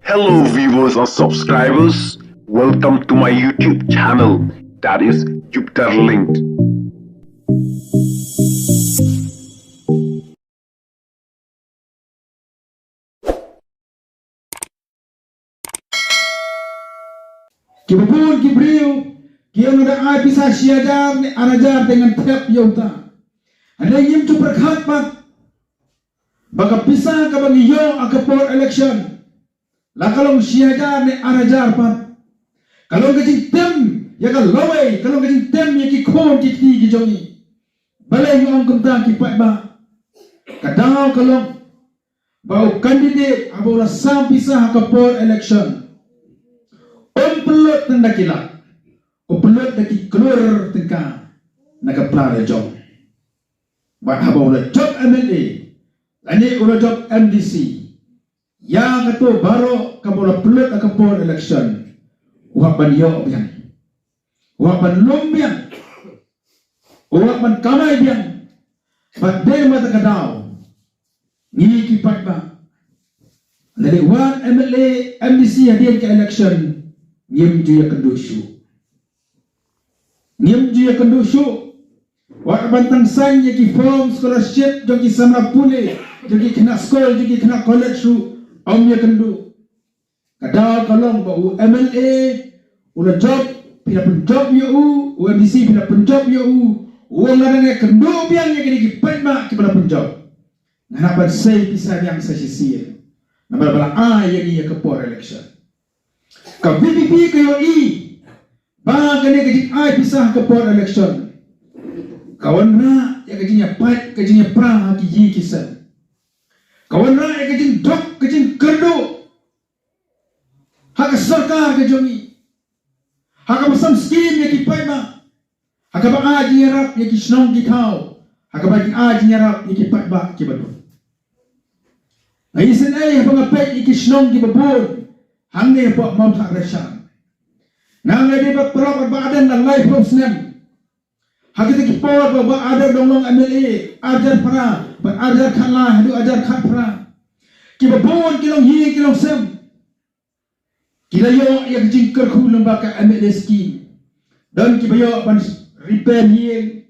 Hello viewers or subscribers, welcome to my YouTube channel, that is Jupiter Linked. Kibupun kibriu kiam ada ai bisa siajar ni anajar dengan tiap yauta. Ada yim tu berkat pat. Baka bisa ka bagi yo akapor election. La kalong siajar ni anajar pat. Kalong kajing tem ya ka lowe, kalong kajing tem ya ki kon ki ti ki jongi. Balai yo ang kumta ki pat ba. Kadang kalong bau kandidat abola sam bisa akapor election. Pelot tanda kilap, pelot daki keluar tengah nak pelari job. Buat apa ulah job MLA, ini ulah job MDC. Yang itu baru kamu ulah pelot akapor election. Uhapan yo biang, uhapan lumbiang, uhapan kamai biang. Pada mata kadau, ni kipat ba. Dari wan MLA MDC hadir ke election. Ngiem juya kendusyu. Ngiem juya kendusyu. Wak bantang sang ki form scholarship jogi samra pule, jogi kena sekolah, jogi kena college su, om ya kendu. Kadal kalong bau MLA, ulah job, pila pun job ya UMDC pila pun job ya uang ladang ya kendu biang ya kini ki mak ki pila pun job. Nganapan say bisa yang sa sisiya. Nabala bala ya ni ya kepor election. Ka BBB kayo ba kani kajing ay pisah ke port election kawan na ya kajingnya pat kajingnya pra haki yi kisan kawan na ya kajing dok kajing kerdo haka sarkar kajongi haka masam skim ya ki pat ba haka ba aji yarap ya ki snong ki thau haka ba ki aji yarap ya ki pat ba ki badu aisan ay haba ngapet ya ki snong ki babon hangge po mau tak resyan. Nang lagi pat perap badan dan life of snap. Hakita ki power ba ada donglong MLA ajar para, ajar khanlah, du ajar khat para. Ki babon kilong hi kilong sem. Kilayo ya jingker khu lembaga MLA scheme. Dan ki bayo ban repair hi.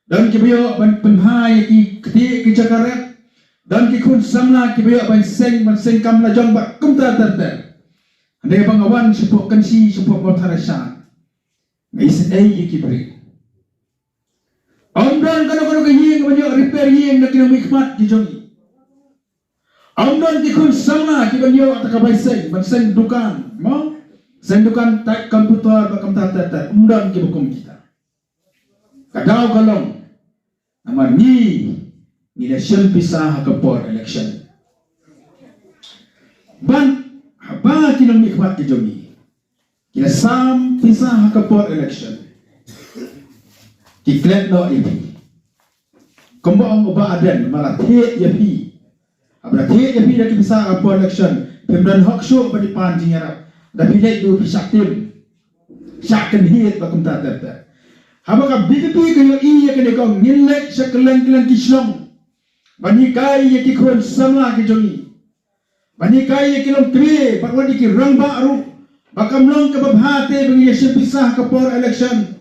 Dan ki bayo ban penhai ki keti ki jakaret. Dan ki kun samla ki bayo ban seng kamla jong ba kumta ter. Andai pengawan sepuk kansi sepuk motarasyan. Ngais ay ikibri. Amdan kano kayeng banyak repair yeng nak kena mikmat di jongi. Amdan dikun sama ki banyak atakabay seng dukan, mo? Seng dukan tak komputer bakam tata. Amdan ki bukum kita. Kadau kalong. Nama ni election pisah ke port election. Ba kinong mikmat ki jongi. Kina sam pisah ke port election. Ki klet no ibi. Kombo ang uba aden malah thiet ya pi. Abra thiet ya pi dak pisah ke port election. Pemdan hok show ba di pan jingarap. Da pilek du pisak tim. Syaken hiet ba kum ta. Haba ka BBB kayo iya kene kong nilek sakeleng kislong. Bani kai ya ki kon samla ki jongi. Bani kaya kilong kri, parwadi ki rang baru, bakam long kababhate bagi yasya pisah ke por election.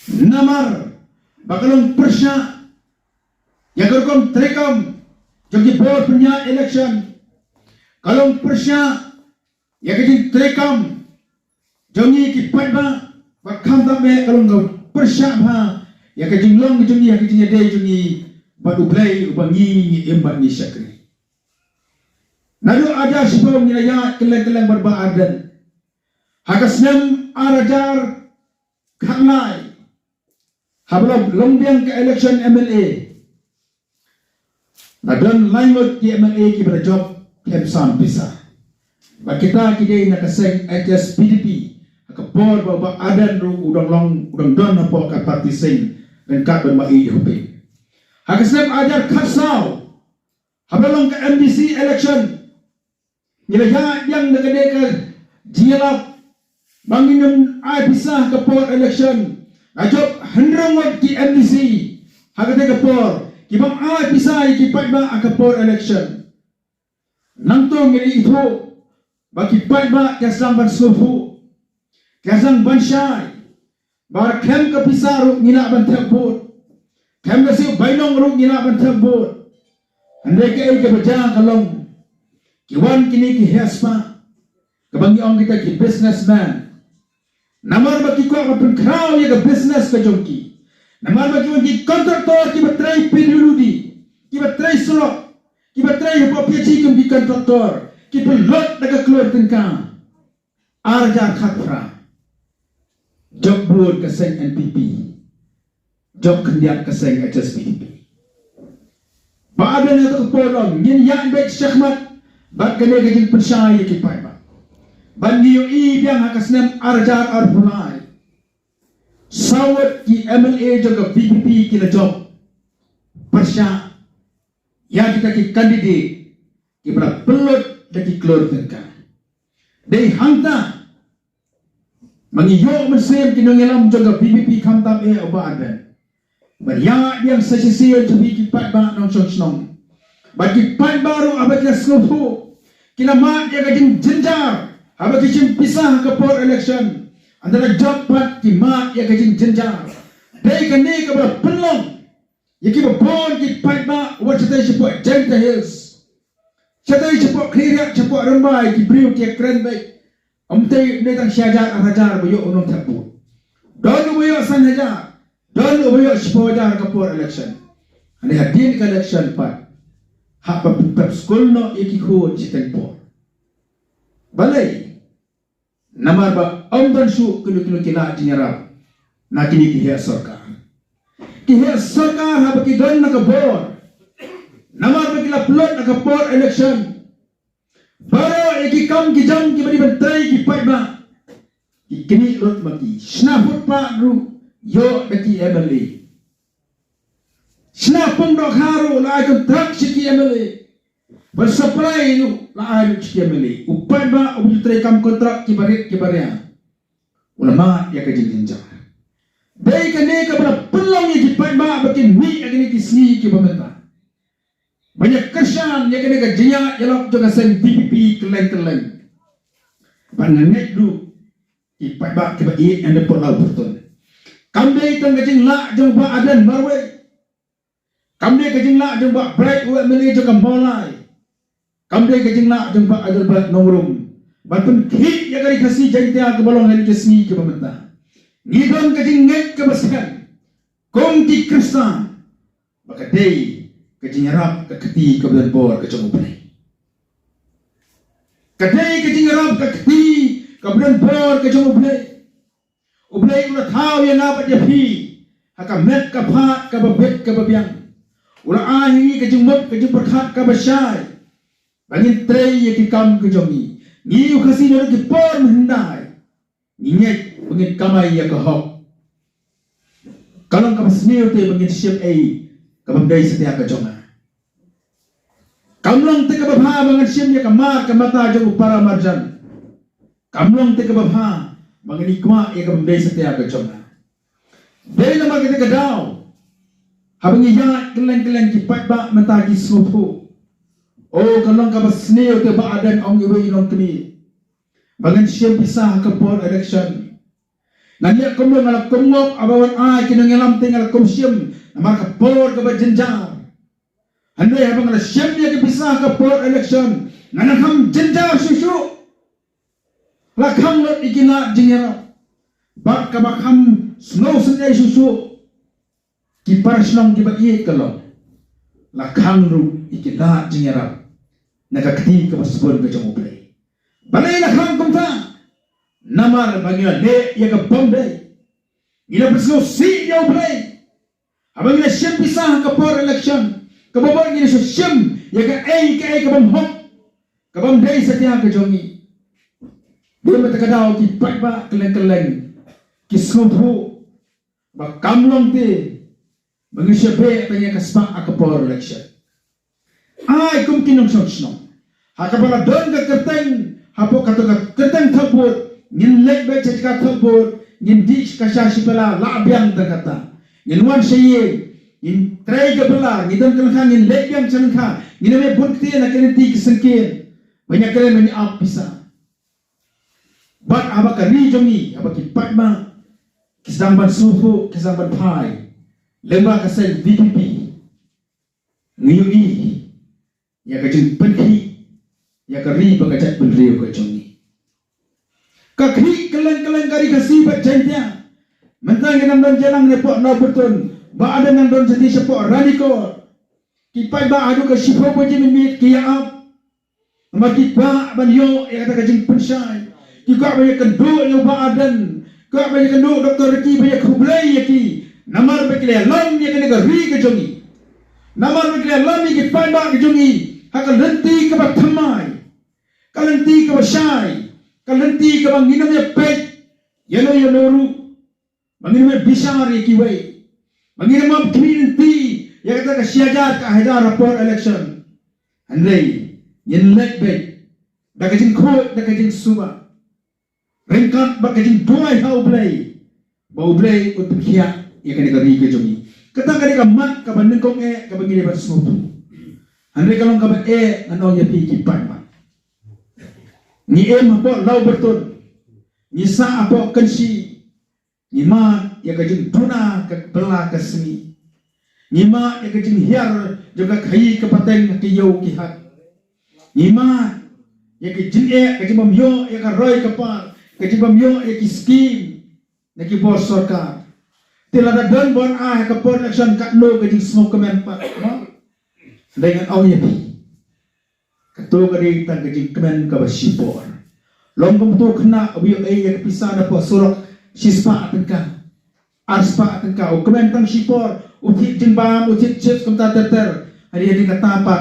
Namar, bakalong persya, yagarkom trekam, jogi por punya election. Kalong persya, yagajing trekam, jongi ki padba, bakam tabe kalong persya ba, yagajing long jongi yagajing yade jongi, badu play ubangi embat ni syakri. Lalu ada sebelum nilai keleng-keleng berbaadan. Hakasnem arajar khanai. Hablo lombiang ke election MLA. Nadon langut ki MLA ki berjob kemsan pisah. Ba kita kidai nak kaseng HS PDP. Hakapor ba adan ru udang don apa ka parti sing dan ka bermai hope. Hakasnem ajar khasau. Hablo ke MDC election. Nilai yang negara jialap banginan ay pisah ke port election. Ajop hendrong ki MDC hagate ke port. Kibam ay pisah ki patba ke port election. nangtung ini itu bagi baik kasang ban sufu kasang ban syai bar kem ke pisaru ngina ban terbut kem ke siu bainong ru ngina ban terbut andai ke bejang kalong kiwan kini ki hespa kebangi ong kita ki businessman namar baki ko apun kraw ya ke business ke jongki namar baki ki kontraktor ki batrai peduludi ki batrai slot ki batrai hapo piaci kum ki kontraktor ki pelot daga keluar tengka arja khatra job board keseng NPP job kendiat keseng HSPDP ba ada na to polong yin yan baik syahmat bat kene gajing persyai ki pai ba bangi yo i biang hakasnem arjar arpulai sawat ki MLA juga VPP ki la job persya ya kita ki candidate ki bra pelot daki keluar tengka dei hangta mangi yo mesem ki nongelam juga VPP khamtam oba adan bariya yang sesisial jubi ki pat ba nong sonong bagi pat baru abak nasnufu kina mat ya gajing jenjar abak ki pisah ke por election antara job pat ki mat ya gajing jenjar dei kane ka bra pelong yaki bon ki pat ba wat cetai support Jenta Hills cetai support clear support rambai ki briu ki kren baik amtai ne tang syajar hajar boyo unong tabu don boyo san hajar don boyo spojar ka por election ane hadin ka election pat ha pa pep school no yaki ko citai por balai namar ba amdan su kunu kila jinyarap na kini ki ya sarkar Kihir sarkar ha baki don nakabor namar baki la plot nakapor election baro iki kam ki jam ki bari bantay ki paiba ki kini lot maki snafut pa ru yo daki MLA snapong dok haru la ay kontrak si MLA bar supply yu la ay si MLA upai ba ubutray kam kontrak ki bariya ulama ya kajinjinja dai kane ka bala pelang ya kipat ba bakin mi agini kisni ki pemerintah banyak kersan ya kane ka jenya jalap juga sen PPP keleng panganet du kipat ba ke ba i ande polau betul kamde tang gajing la jong ba adan marwe kamde gajing la jong ba bright wa meli juga molai kamde gajing la jong ba adal ba nongrum batun ki ya gari kasi jenta ke balong hari kisni ki pemerintah ngidon kajing nget kebasikan kongti Kristan baka day kajing harap kakati kabudan bor kajong ublay kaday kajing harap kakati kabudan bor kajong ublay ula thaw yang apat yapi haka met kaphat kababet kababiyang ula ahi kajing mot kajing perkhat kabasyay bangin trey yakikam kajong ni ukasi nyo ki por mendai ninyek bangin kamay ya kahok kalong kapasniyo te bangin siyam ay kababday sa tiya kajonga kamlong te kababha bangin siyam ya kamar kamata jong upara marjan kamlong te kababha bangin ikma ya kababday sa tiya kajonga day naman kita kadaw habang iya keleng kipat ba matagi snupu o kalong kapasniyo te ba adan ang iwi ilong kini bangin siyam pisah kapor election nanya kumlo ngalak kumngop abawan ay kinangalam ting ngalak kumsyem namar kapor ka jenjar handai habang ngalak syem niya kibisa kapor election nganakam jenjar susu lakham lot ikina jingera bak kabakam snow sendai susu kipar snong kiba iye kalong lakham ru ikina jingera nakakti kabasbon ka jomopre balay lakham kumta namar bagila de ya ka bombe ila presno si ya ublay abang ila syem pisah ka por election ka babon ila syem ya ka bom hop ka bom day sa tiya ka jongi dia matakadaw ki patba keleng ki snupu ba kamlong te mangisya be tanya ka spa ka por election ay kum kinong sonsno hakabala don ka kerteng hapo katoka kerteng thabut ngin lek be chika thabut ngin dich kashashi pala labyang dakata ngin wan sheye ngin tray ga pala ngidam kan ngin lek yang chan kha ngin me bukti na ken ti kisengkin banyak kali banyak apa pisah. Bat apa kari jongi apa kipat ma kisang ban suhu kisang ban pai lemba kasai VPP ngiyui ya kajing penhi ya kari bagacat beliau ke jongi kakri keleng kari kasih bat jentya mentang yang don jalan nepok no betul ba ada yang don jadi sepok radiko kipat ba adu ke sifo boji mimit kia ap mati ba ban yo ya kata kajing pensai juga banyak kenduk yang baadan, juga banyak kenduk doktor Riki banyak kublai yaki, namar berkelian lam yang kena gari kejongi, namar berkelian lam yang kita bak kejongi, hakal lenti kebat tamai, kalenti kebat syai, kalenti kebat nginam ya pet, yano ru, menginam ya bisar yaki way, menginam ya community, yang kata kesiajar keahidar rapor election, andai, yang lek bet, dah kajing kot, dah kajing suba. Rengkat bakajing duai hau blai bau blai untuk hiak ia kena gari ke jongi kata kali kamat kabandeng kong kabagi lebat semutu andre kalong kabat nanau ya pi kipan mat ni apa lau bertun ni sa apa kensi ni mat ya kajing tuna ke belah ke seni ni mat ya kajing hiar juga kai ke pateng ke yau ki hat ni mat ya kajing kajing mamyo ya ka roi kapal kejibam yo eki skim neki bos sorka tilada dan bon ke pon election kat no kejing smoke kemen pak no dengan au yepi ketu kadi tan kejing kemen ka basipor lombong tu kena biyo ya pisah da po surok sispa tengka aspa tengka o kemen tang sipor uti jengbam uti chips kemta ter hari ini kata apa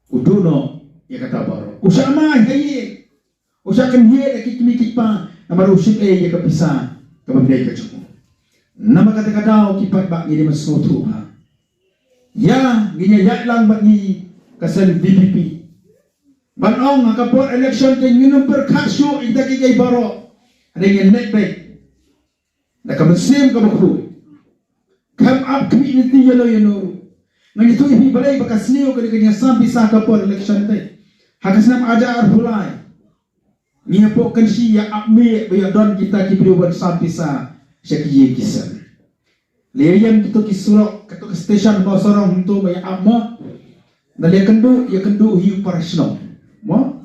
uduno ya kata baro usama hayi usahakan dia kimi kipa nama rusik ya kepisah kebendai kecukup nama kata-kata kipat bak ni masuk ha ya ginya yatlang bak ni kasal VPP banong kapor election ke minum perkasyo ita kay baro ada yang net back na kamusim kabakru come up community yelo ngani tu ibi balai bakasniyo kanya sampai sa kapor election te hakasnam aja arhulai ni apa kensi ya abme ya don kita kibriwan sampai sa syakiye kisan leyan kita kisurok ketuk station basorong untuk ya abma dalya kendu hiu parasno mo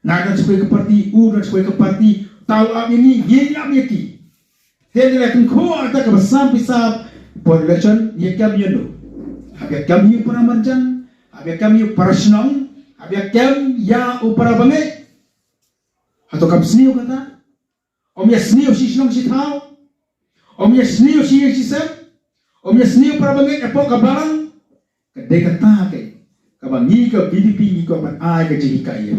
ngadan supaya ke parti u dan supaya ke parti tahu ab ini ye am yaki dia lekan ko ata ke sampai sa election ye kam yendo habia kam hiu paramanjan habia kam hiu parasno habia kam ya upara bangai atau kam sniu kata om ya sniu si sinong si tau om ya sniu si sep om ya sniu para banget apa kabarang kedai kata ke kabangi ke BDP ni ko ban ai ke jika ye